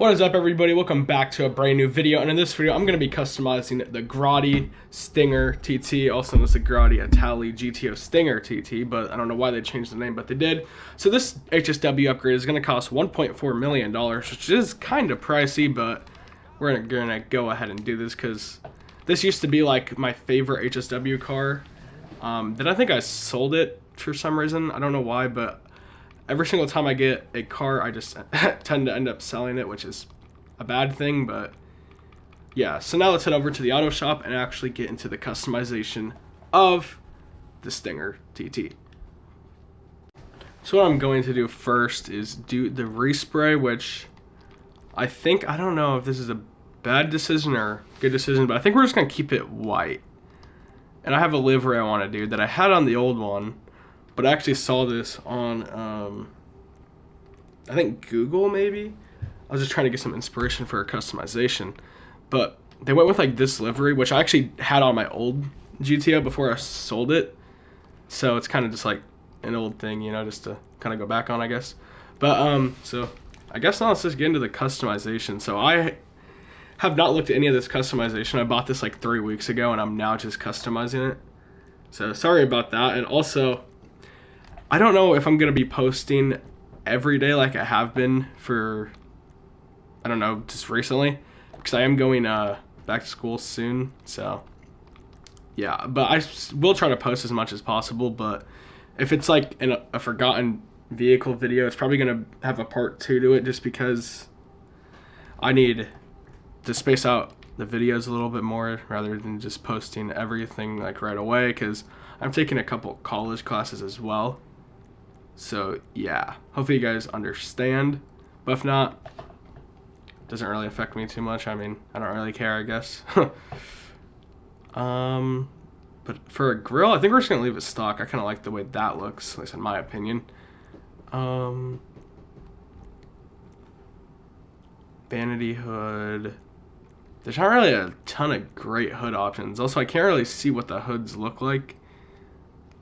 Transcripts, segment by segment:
What is up, everybody? Welcome back to a brand new video, and in this video I'm going to be customizing the Grotti Stinger TT, also known as the Grotti Italy GTO Stinger TT, but I don't know why they changed the name, but they did. So this HSW upgrade is going to cost $1.4 million, which is kind of pricey, but we're going to go ahead and do this because this used to be like my favorite HSW car. Then I think I sold it for some reason. I don't know why, but every single time I get a car, I just tend to end up selling it, which is a bad thing, but yeah. So now let's head over to the auto shop and actually get into the customization of the Stinger TT. So what I'm going to do first is do the respray, which I don't know if this is a bad decision or good decision, but I think we're just going to keep it white. And I have a livery I want to do that I had on the old one, but I actually saw this on, I think Google maybe? I was just trying to get some inspiration for a customization. But they went with like this livery, which I actually had on my old GTO before I sold it. So it's kind of just like an old thing, you know, just to kind of go back on, I guess. But, so I guess now let's just get into the customization. So I have not looked at any of this customization. I bought this like 3 weeks ago and I'm now just customizing it. So sorry about that. And also, I don't know if I'm going to be posting every day like I have been for, I don't know, just recently, because I am going back to school soon. So yeah, but I will try to post as much as possible. But if it's like a forgotten vehicle video, it's probably going to have a part 2 to it, just because I need to space out the videos a little bit more rather than just posting everything like right away, because I'm taking a couple college classes as well. So yeah, hopefully you guys understand, but if not, it doesn't really affect me too much. I mean, I don't really care, I guess. But for a grill, I think we're just gonna leave it stock. I kind of like the way that looks, at least in my opinion. Vanity hood. There's not really a ton of great hood options. Also, I can't really see what the hoods look like.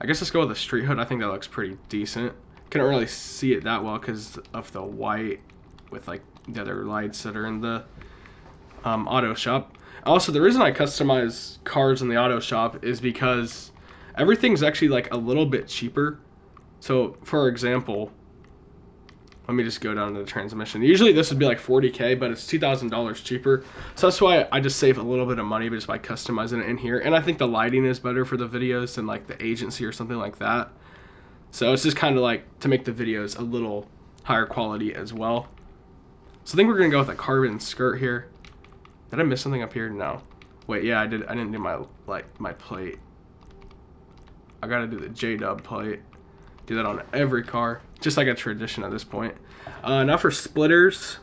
I guess let's go with a street hood. I think that looks pretty decent. Couldn't really see it that well because of the white with like the other lights that are in the auto shop. Also, the reason I customize cars in the auto shop is because everything's actually like a little bit cheaper. So for example, let me just go down to the transmission. Usually this would be like $40K, but it's $2,000 cheaper. So that's why I just save a little bit of money just by customizing it in here. And I think the lighting is better for the videos than like the agency or something like that. So it's just kind of like to make the videos a little higher quality as well. So I think we're gonna go with a carbon skirt here. Did I miss something up here? No. Wait, yeah, I did. I didn't do my plate. I gotta do the J-Dub plate. Do that on every car, just like a tradition at this point. Now for splitters.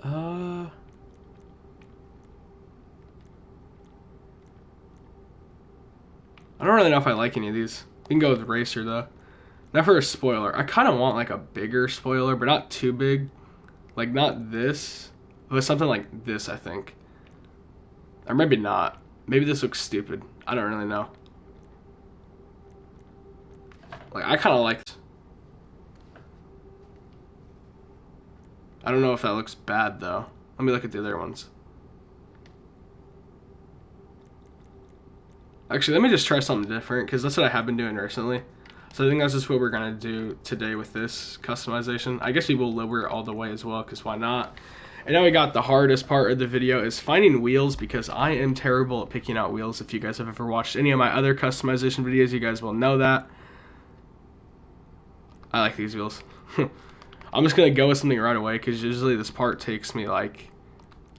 I don't really know if I like any of these. We can go with racer though. Now for a spoiler, I kind of want like a bigger spoiler, but not too big. Like not this, but something like this, I think. Or maybe not. Maybe this looks stupid. I don't really know. Like I kind of like. I don't know if that looks bad though. Let me look at the other ones. Actually, let me just try something different, because that's what I have been doing recently. So I think that's just what we're going to do today with this customization. I guess we will lower it all the way as well, because why not? And now we got the hardest part of the video is finding wheels, because I am terrible at picking out wheels. If you guys have ever watched any of my other customization videos, you guys will know that. I like these wheels. I'm just going to go with something right away, because usually this part takes me like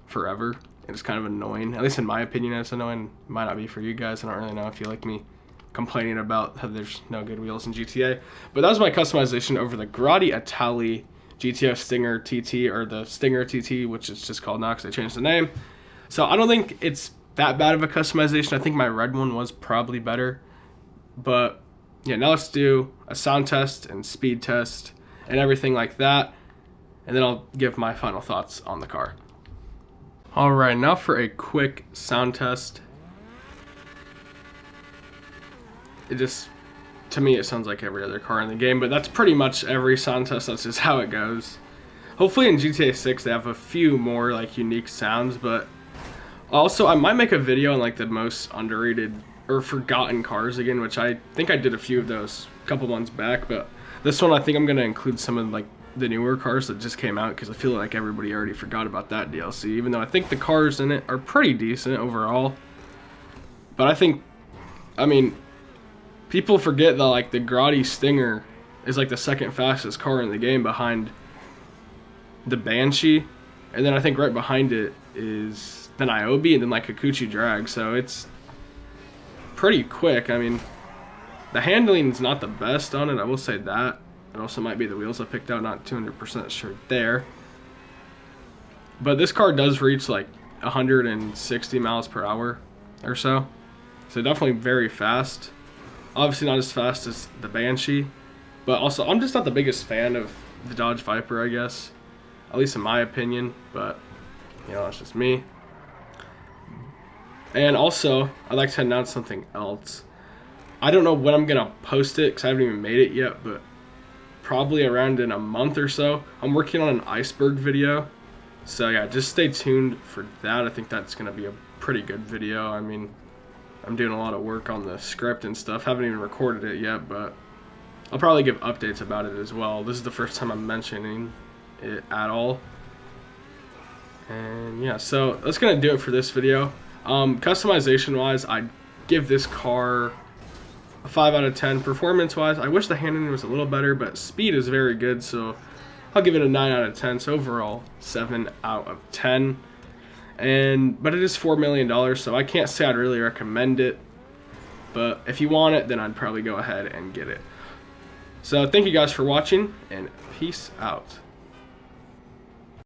forever. It's kind of annoying, at least in my opinion. It's annoying. It might not be for you guys. I don't really know if you like me complaining about how there's no good wheels in GTA. But that was my customization over the Grotti Italy GTO Stinger TT, or the Stinger TT, which it's just called now because I changed the name. So I don't think it's that bad of a customization. I think my red one was probably better. But yeah, now let's do a sound test and speed test and everything like that. And then I'll give my final thoughts on the car. Alright, now for a quick sound test. It just, to me, it sounds like every other car in the game, but that's pretty much every sound test. That's just how it goes. Hopefully in GTA 6 they have a few more like unique sounds, but also I might make a video on like the most underrated or forgotten cars again, which I think I did a few of those a couple months back, but this one I think I'm gonna include some of like the newer cars that just came out because I feel like everybody already forgot about that DLC, even though I think the cars in it are pretty decent overall. But I mean, people forget that like the Grotti Stinger is like the second fastest car in the game behind the Banshee, and then I think right behind it is the Niobe and then like Kikuchi Drag, so it's pretty quick. I mean, the handling's not the best on it, I will say that. It also might be the wheels I picked out, not 200% sure there. But this car does reach like 160 miles per hour or so. So definitely very fast. Obviously not as fast as the Banshee. But also, I'm just not the biggest fan of the Dodge Viper, I guess. At least in my opinion. But, you know, that's just me. And also, I'd like to announce something else. I don't know when I'm going to post it because I haven't even made it yet. But probably around in a month or so, I'm working on an iceberg video. So yeah, just stay tuned for that. I think that's going to be a pretty good video. I mean, I'm doing a lot of work on the script and stuff. Haven't even recorded it yet, but I'll probably give updates about it as well. This is the first time I'm mentioning it at all. And yeah, so that's going to do it for this video. Customization wise, I'd give this car a 5 out of 10. Performance wise, I wish the handling was a little better, but speed is very good, so I'll give it a 9 out of 10. So overall, 7 out of 10. But it is $4 million, so I can't say I'd really recommend it. But if you want it, then I'd probably go ahead and get it. So thank you guys for watching, and peace out.